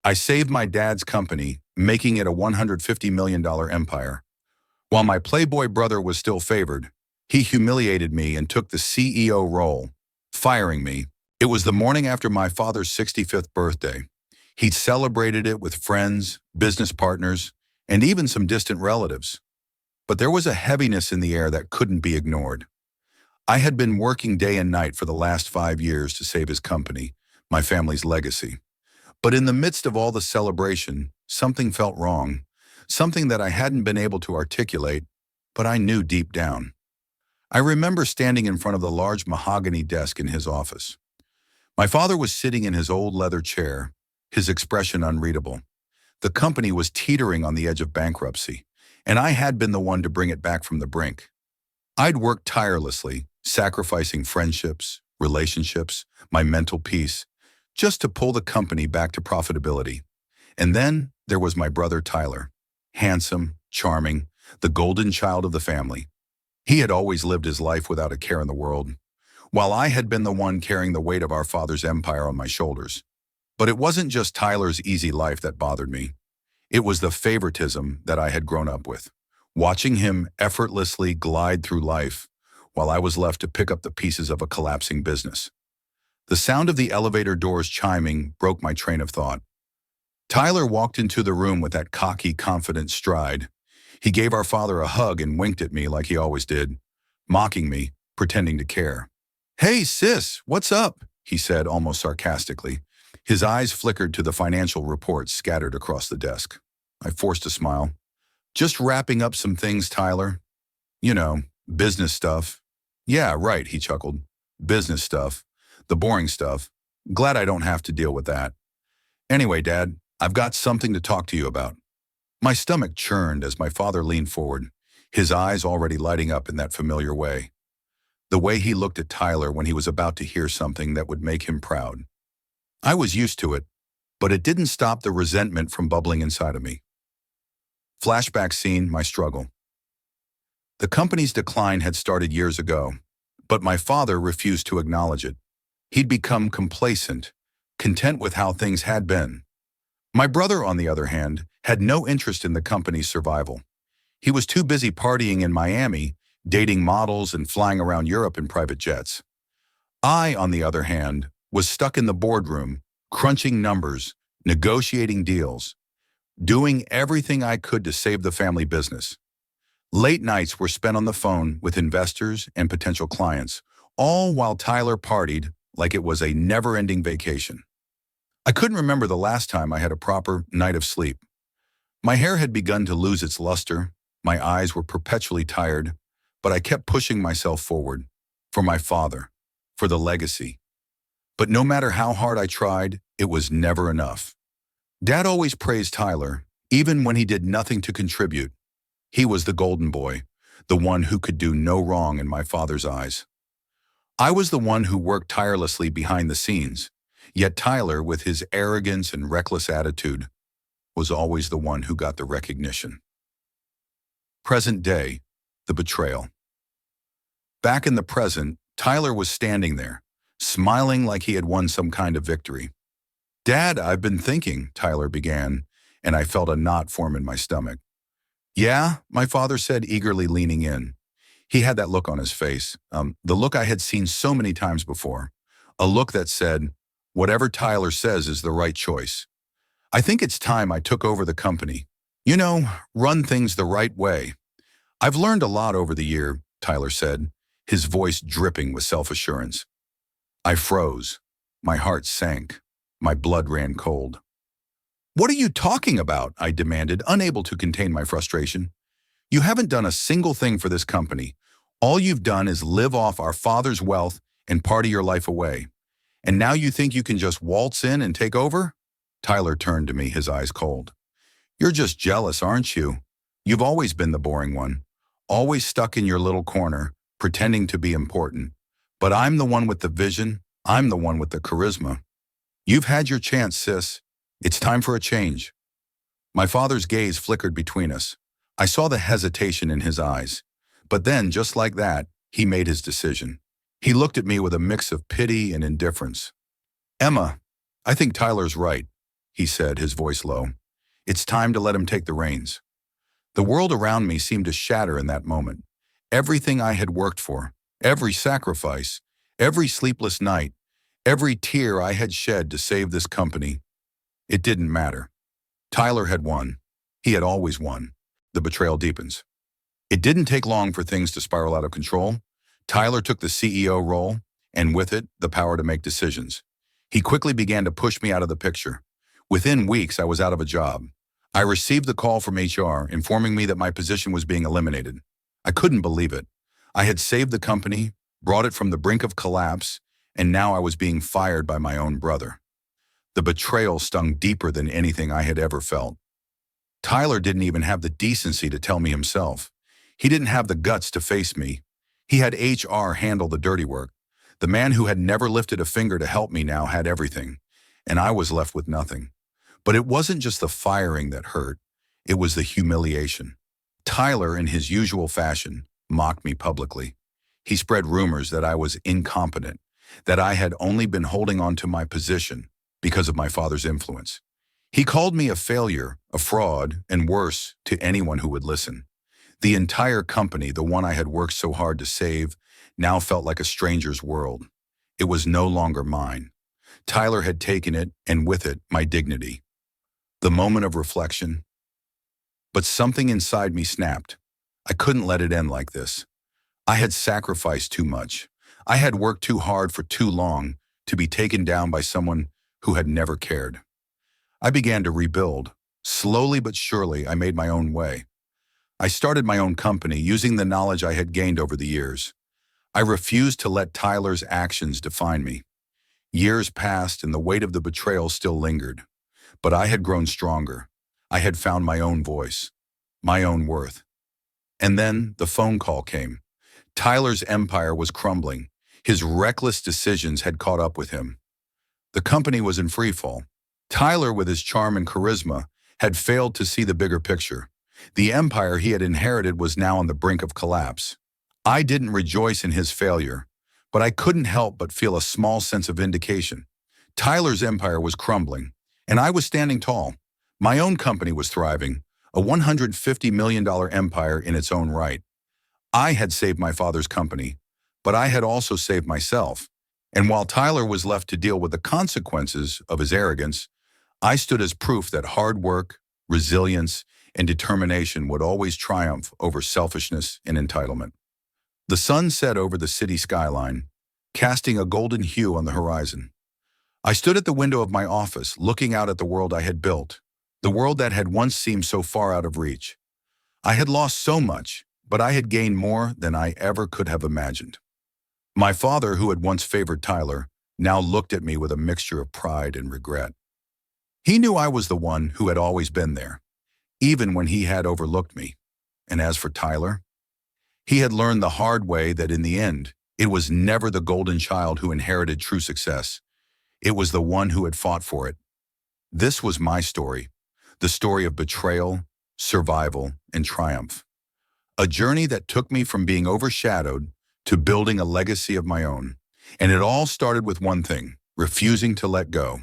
I saved my dad's company, making it a $150 million empire. While my Playboy brother was still favored, he humiliated me and took the CEO role, firing me. It was the morning after my father's 65th birthday. He'd celebrated it with friends, business partners, and even some distant relatives. But there was a heaviness in the air that couldn't be ignored. I had been working day and night for the last 5 years to save his company, my family's legacy. But in the midst of all the celebration, something felt wrong, something that I hadn't been able to articulate, but I knew deep down. I remember standing in front of the large mahogany desk in his office. My father was sitting in his old leather chair, his expression unreadable. The company was teetering on the edge of bankruptcy, and I had been the one to bring it back from the brink. I'd worked tirelessly, sacrificing friendships, relationships, my mental peace, just to pull the company back to profitability. And then there was my brother Tyler, handsome, charming, the golden child of the family. He had always lived his life without a care in the world, while I had been the one carrying the weight of our father's empire on my shoulders. But it wasn't just Tyler's easy life that bothered me. It was the favoritism that I had grown up with, watching him effortlessly glide through life while I was left to pick up the pieces of a collapsing business. The sound of the elevator doors chiming broke my train of thought. Tyler walked into the room with that cocky, confident stride. He gave our father a hug and winked at me like he always did, mocking me, pretending to care. "Hey, sis, what's up?" he said almost sarcastically. His eyes flickered to the financial reports scattered across the desk. I forced a smile. "Just wrapping up some things, Tyler. You know, business stuff." "Yeah, right," he chuckled. "Business stuff. The boring stuff. Glad I don't have to deal with that. Anyway, Dad, I've got something to talk to you about." My stomach churned as my father leaned forward, his eyes already lighting up in that familiar way. The way he looked at Tyler when he was about to hear something that would make him proud. I was used to it, but it didn't stop the resentment from bubbling inside of me. Flashback scene, my struggle. The company's decline had started years ago, but my father refused to acknowledge it. He'd become complacent, content with how things had been. My brother, on the other hand, had no interest in the company's survival. He was too busy partying in Miami, dating models and flying around Europe in private jets. I, on the other hand, was stuck in the boardroom, crunching numbers, negotiating deals, doing everything I could to save the family business. Late nights were spent on the phone with investors and potential clients, all while Tyler partied like it was a never-ending vacation. I couldn't remember the last time I had a proper night of sleep. My hair had begun to lose its luster, my eyes were perpetually tired, but I kept pushing myself forward, for my father, for the legacy. But no matter how hard I tried, it was never enough. Dad always praised Tyler, even when he did nothing to contribute. He was the golden boy, the one who could do no wrong in my father's eyes. I was the one who worked tirelessly behind the scenes, yet Tyler, with his arrogance and reckless attitude, was always the one who got the recognition. Present day, the betrayal. Back in the present, Tyler was standing there, smiling like he had won some kind of victory. "Dad, I've been thinking," Tyler began, and I felt a knot form in my stomach. "Yeah," my father said, eagerly leaning in. He had that look on his face, the look I had seen so many times before, a look that said, whatever Tyler says is the right choice. "I think it's time I took over the company. You know, run things the right way. I've learned a lot over the year," Tyler said, his voice dripping with self-assurance. I froze. My heart sank. My blood ran cold. "What are you talking about?" I demanded, unable to contain my frustration. "You haven't done a single thing for this company. All you've done is live off our father's wealth and party your life away. And now you think you can just waltz in and take over?" Tyler turned to me, his eyes cold. "You're just jealous, aren't you? You've always been the boring one, always stuck in your little corner, pretending to be important. But I'm the one with the vision. I'm the one with the charisma. You've had your chance, sis. It's time for a change." My father's gaze flickered between us. I saw the hesitation in his eyes. But then, just like that, he made his decision. He looked at me with a mix of pity and indifference. "Emma, I think Tyler's right," he said, his voice low. It's time to let him take the reins. The world around me seemed to shatter in that moment. Everything I had worked for, every sacrifice, every sleepless night, every tear I had shed to save this company, it didn't matter. Tyler had won. He had always won. The betrayal deepens. It didn't take long for things to spiral out of control. Tyler took the CEO role, and with it, the power to make decisions. He quickly began to push me out of the picture. Within weeks, I was out of a job. I received the call from HR informing me that my position was being eliminated. I couldn't believe it. I had saved the company, brought it from the brink of collapse, and now I was being fired by my own brother. The betrayal stung deeper than anything I had ever felt. Tyler didn't even have the decency to tell me himself. He didn't have the guts to face me. He had HR handle the dirty work. The man who had never lifted a finger to help me now had everything, and I was left with nothing. But it wasn't just the firing that hurt. It was the humiliation. Tyler, in his usual fashion, mocked me publicly. He spread rumors that I was incompetent, that I had only been holding on to my position because of my father's influence. He called me a failure, a fraud, and worse, to anyone who would listen. The entire company, the one I had worked so hard to save, now felt like a stranger's world. It was no longer mine. Tyler had taken it, and with it, my dignity. The moment of reflection. But something inside me snapped. I couldn't let it end like this. I had sacrificed too much. I had worked too hard for too long to be taken down by someone who had never cared. I began to rebuild. Slowly but surely, I made my own way. I started my own company using the knowledge I had gained over the years. I refused to let Tyler's actions define me. Years passed and the weight of the betrayal still lingered. But I had grown stronger. I had found my own voice, my own worth. And then the phone call came. Tyler's empire was crumbling. His reckless decisions had caught up with him. The company was in freefall. Tyler, with his charm and charisma, had failed to see the bigger picture. The empire he had inherited was now on the brink of collapse. I didn't rejoice in his failure, but I couldn't help but feel a small sense of vindication. Tyler's empire was crumbling, and I was standing tall. My own company was thriving, a $150 million empire in its own right. I had saved my father's company, but I had also saved myself. And while Tyler was left to deal with the consequences of his arrogance, I stood as proof that hard work, resilience, and determination would always triumph over selfishness and entitlement. The sun set over the city skyline, casting a golden hue on the horizon. I stood at the window of my office, looking out at the world I had built, the world that had once seemed so far out of reach. I had lost so much, but I had gained more than I ever could have imagined. My father, who had once favored Tyler, now looked at me with a mixture of pride and regret. He knew I was the one who had always been there, even when he had overlooked me. And as for Tyler, he had learned the hard way that in the end, it was never the golden child who inherited true success. It was the one who had fought for it. This was my story, the story of betrayal, survival, and triumph. A journey that took me from being overshadowed to building a legacy of my own. And it all started with one thing: refusing to let go.